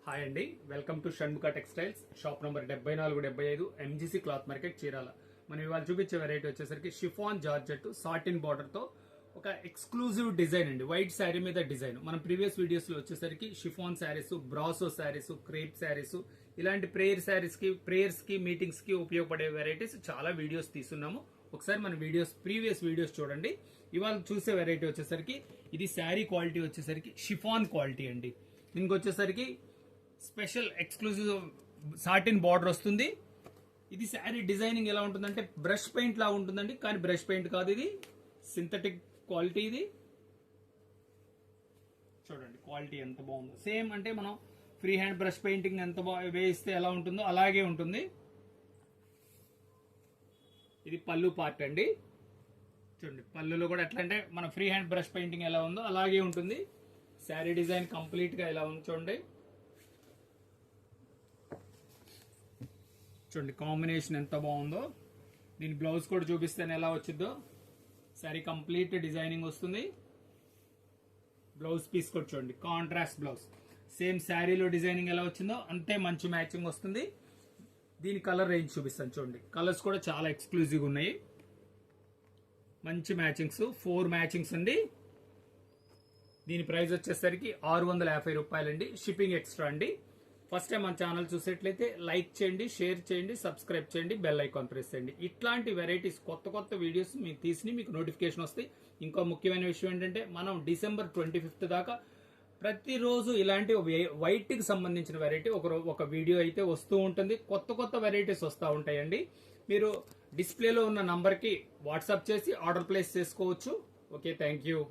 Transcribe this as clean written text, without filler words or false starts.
Hi అండి, welcome to Shanmukha textiles. Shop number 7475 MGC cloth market Chirala. మనం ఇవాళ చూపించే వెరైటీ వచ్చేసరికి షిఫాన్ జార్జెట్ సాటిన్ బార్డర్ తో ఒక ఎక్స్క్లూజివ్ డిజైన్ అండి. వైట్ శారీ మీద డిజైన్. మనం ప్రీవియస్ వీడియోస్ లో వచ్చేసరికి chiffon saris, brasso saris, crepe saris, ఇలాంటి ప్రేయర్స్ కి మీటింగ్స్ కి ఉపయోగపడే వెరైటీస్ చాలా వీడియోస్ తీసుకున్నాము. ఒకసారి మన ప్రీవియస్ వీడియోస్ చూడండి. ఇవాళ చూసే వెరైటీ వచ్చేసరికి ఇది శారీ క్వాలిటీ వచ్చేసరికి షిఫాన్ క్వాలిటీ అండి. దీనికి వచ్చేసరికి స్పెషల్ ఎక్స్క్లూజివ్ సాటిన్ బార్డర్ వస్తుంది. ఇది శారీ డిజైనింగ్ ఎలా ఉంటుందంటే బ్రష్ పెయింట్ లా ఉంటుందండి, కానీ బ్రష్ పెయింట్ కాదు, ఇది సింథటిక్ క్వాలిటీ. ఇది చూడండి క్వాలిటీ ఎంత బాగుందో. సేమ్ అంటే మనం ఫ్రీ హ్యాండ్ బ్రష్ పెయింటింగ్ ఎంత వేయిస్తే ఎలా ఉంటుందో అలాగే ఉంటుంది. ఇది పళ్ళు పార్ట్ అండి. చూడండి పళ్ళులో కూడా ఎట్లా అంటే మన ఫ్రీ హ్యాండ్ బ్రష్ పెయింటింగ్ ఎలా ఉందో అలాగే ఉంటుంది. శారీ డిజైన్ కంప్లీట్ గా ఎలా ఉంది చూడండి. చూడండి కాంబినేషన్ ఎంత బాగుందో. దీని బ్లౌజ్ కూడా చూపిస్తేనే ఎలా వచ్చిందో. శారీ కంప్లీట్ డిజైనింగ్ వస్తుంది. బ్లౌజ్ పీస్ కూడా చూడండి, కాంట్రాస్ట్ బ్లౌజ్. సేమ్ శారీలో డిజైనింగ్ ఎలా వచ్చిందో అంతే మంచి మ్యాచింగ్ వస్తుంది. దీని కలర్ రేంజ్ చూపిస్తాను చూడండి. కలర్స్ కూడా చాలా ఎక్స్క్లూజివ్ ఉన్నాయి. మంచి మ్యాచింగ్స్, 4 మ్యాచింగ్స్ అండి. దీని ప్రైస్ వచ్చేసరికి 650 రూపాయలండి. షిప్పింగ్ ఎక్స్ట్రా అండి. ఫస్ట్ టైం మన ఛానల్ చూసేట్లయితే లైక్ చేయండి, షేర్ చేయండి, సబ్స్క్రైబ్ చేయండి, బెల్ ఐకాన్ ప్రెస్ చేయండి. ఇట్లాంటి వెరైటీస్ కొత్త వీడియోస్ మీకు నోటిఫికేషన్ వస్తాయి. ఇంకో ముఖ్యమైన విషయం ఏంటంటే మనం డిసెంబర్ 25 దాకా ప్రతిరోజు ఇలాంటి వైట్ కి సంబంధించిన వెరైటీ ఒక వీడియో అయితే వస్తూ ఉంటుంది. కొత్త వెరైటీస్ వస్తూ ఉంటాయండి. మీరు డిస్ప్లేలో ఉన్న నంబర్ కి వాట్సాప్ చేసి ఆర్డర్ ప్లేస్ చేసుకోవచ్చు. Okay, thank you.